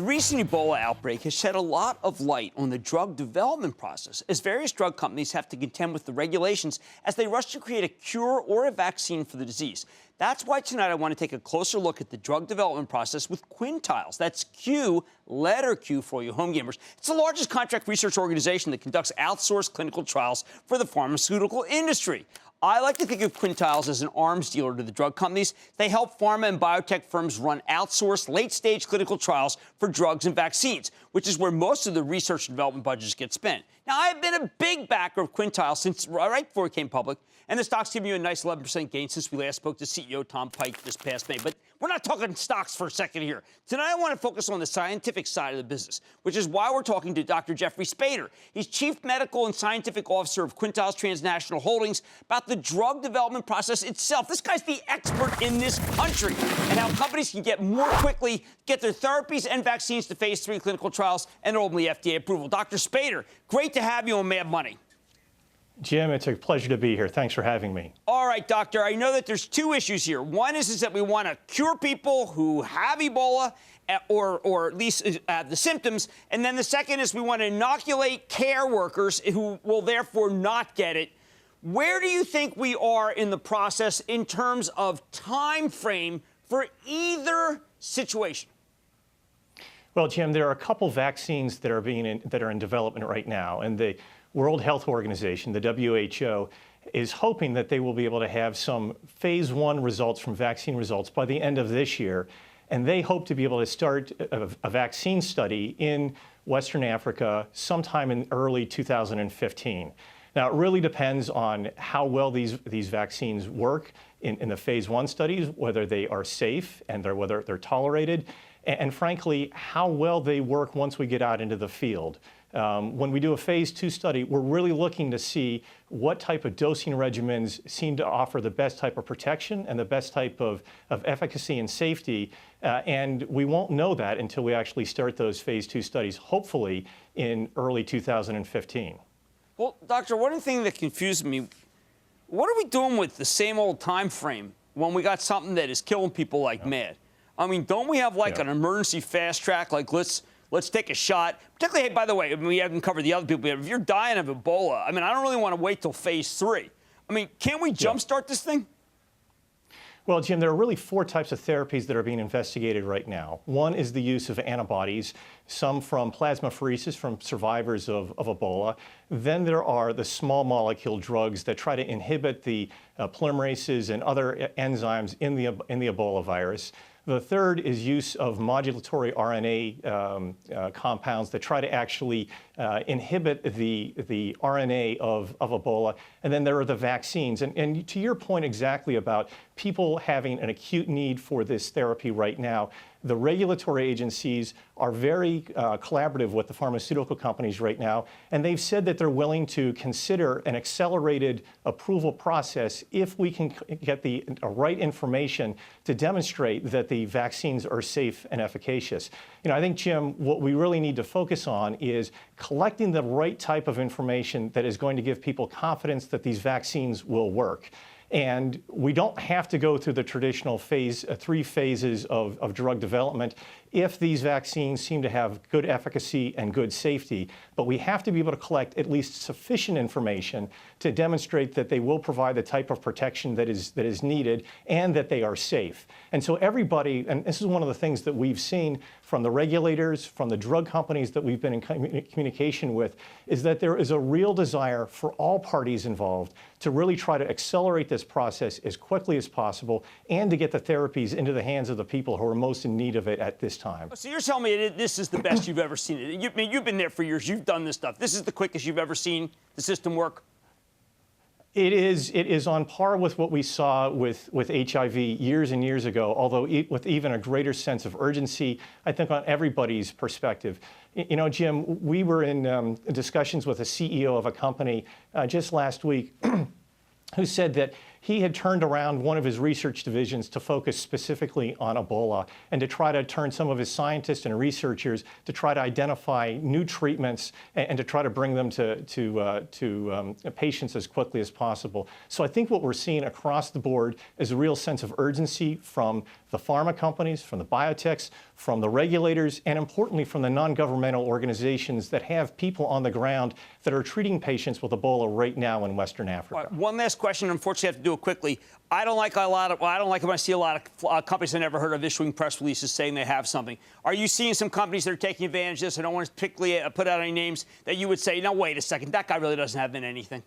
recent Ebola outbreak has shed a lot of light on the drug development process, as various drug companies have to contend with the regulations as they rush to create a cure or a vaccine for the disease. That's why tonight I want to take a closer look at the drug development process with Quintiles. That's Q, letter Q for you home gamers. It's the largest contract research organization that conducts outsourced clinical trials for the pharmaceutical industry. I like to think of Quintiles as an arms dealer to the drug companies. They help pharma and biotech firms run outsourced late-stage clinical trials for drugs and vaccines, which is where most of the research and development budgets get spent. Now, I've been a big backer of Quintiles since right before it came public, and the stock's giving you a nice 11% gain since we last spoke to CEO Tom Pike this past May. But we're not talking stocks for a second here. Tonight, I want to focus on the scientific side of the business, which is why we're talking to Dr. Jeffrey Spader. He's Chief Medical and Scientific Officer of Quintiles Transnational Holdings, about the drug development process itself. This guy's the expert in this country, and how companies can get more quickly, get their therapies and vaccines to phase 3 clinical trials and ultimately FDA approval. Dr. Spader, great to have you on Mad Money. Jim, it's a pleasure to be here. Thanks for having me. All right, doctor, I know that there's two issues here. One is that we want to cure people who have Ebola or at least have the symptoms. And then the second is we want to inoculate care workers who will therefore not get it. Where do you think we are in the process in terms of time frame for either situation? Well, Jim, there are a couple vaccines that are in development right now, and the World Health Organization, the WHO, is hoping that they will be able to have some phase 1 results from vaccine results by the end of this year. And they hope to be able to start a vaccine study in Western Africa sometime in early 2015. Now, it really depends on how well these vaccines work in the phase 1 studies, whether they are safe and whether they're tolerated, and frankly, how well they work once we get out into the field. When we do a phase 2 study, we're really looking to see what type of dosing regimens seem to offer the best type of protection and the best type of efficacy and safety. And we won't know that until we actually start those phase 2 studies, hopefully in early 2015. Well, doctor, one thing that confuses me, what are we doing with the same old time frame when we got something that is killing people like mad? I mean, don't we have like an emergency fast track, like let's take a shot? Particularly, hey, by the way, we haven't covered the other people yet. If you're dying of Ebola, I mean, I don't really want to wait till phase 3. I mean, can't we jumpstart this thing? Well, Jim, there are really 4 types of therapies that are being investigated right now. One is the use of antibodies, some from plasmapheresis from survivors of Ebola. Then there are the small molecule drugs that try to inhibit the polymerases and other enzymes in the Ebola virus. The third is use of modulatory RNA compounds that try to actually inhibit the RNA of Ebola. And then there are the vaccines. And to your point exactly about people having an acute need for this therapy right now, the regulatory agencies are very collaborative with the pharmaceutical companies right now, and they've said that they're willing to consider an accelerated approval process if we can get the right information to demonstrate that the vaccines are safe and efficacious. You know, I think, Jim, what we really need to focus on is collecting the right type of information that is going to give people confidence that these vaccines will work. And we don't have to go through the traditional 3 phases of drug development if these vaccines seem to have good efficacy and good safety. But we have to be able to collect at least sufficient information to demonstrate that they will provide the type of protection that is needed and that they are safe. And so everybody, and this is one of the things that we've seen from the regulators, from the drug companies that we've been in communication with, is that there is a real desire for all parties involved to really try to accelerate this process as quickly as possible and to get the therapies into the hands of the people who are most in need of it at this time. So you're telling me this is the best you've ever seen it. I mean, you've been there for years. You've done this stuff. This is the quickest you've ever seen the system work? It is on par with what we saw with HIV years and years ago, although with even a greater sense of urgency, I think, on everybody's perspective. You know, Jim, we were in discussions with a CEO of a company just last week who said that he had turned around one of his research divisions to focus specifically on Ebola and to try to turn some of his scientists and researchers to try to identify new treatments and to try to bring them to patients as quickly as possible. So I think what we're seeing across the board is a real sense of urgency from the pharma companies, from the biotechs, from the regulators, and importantly from the non-governmental organizations that have people on the ground that are treating patients with Ebola right now in Western Africa. Right, one last question. Unfortunately, I have to do it quickly. I don't like when I see a lot of companies I never heard of issuing press releases saying they have something. Are you seeing some companies that are taking advantage of this? I don't want to particularly put out any names that you would say, no, wait a second, that guy really doesn't have anything.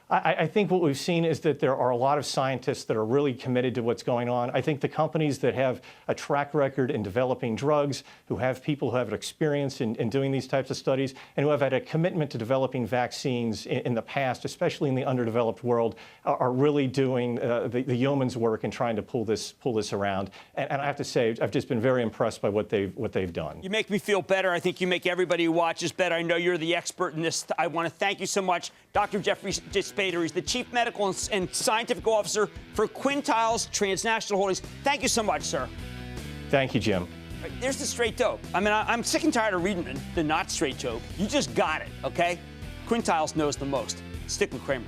I think what we've seen is that there are a lot of scientists that are really committed to what's going on. I think the companies that have a track record in developing drugs, who have people who have experience in doing these types of studies, and who have had a commitment to developing vaccines in the past, especially in the underdeveloped world, are really doing the yeoman's work in trying to pull this around. And I have to say, I've just been very impressed by what they've done. You make me feel better. I think you make everybody who watches better. I know you're the expert in this. I want to thank you so much, Dr. Jeffrey Spader. He's the Chief Medical and Scientific Officer for Quintiles Transnational Holdings. Thank you so much, sir. Thank you, Jim. Right, there's the straight dope. I mean, I'm sick and tired of reading the not straight dope. You just got it, okay? Quintiles knows the most. Stick with Cramer.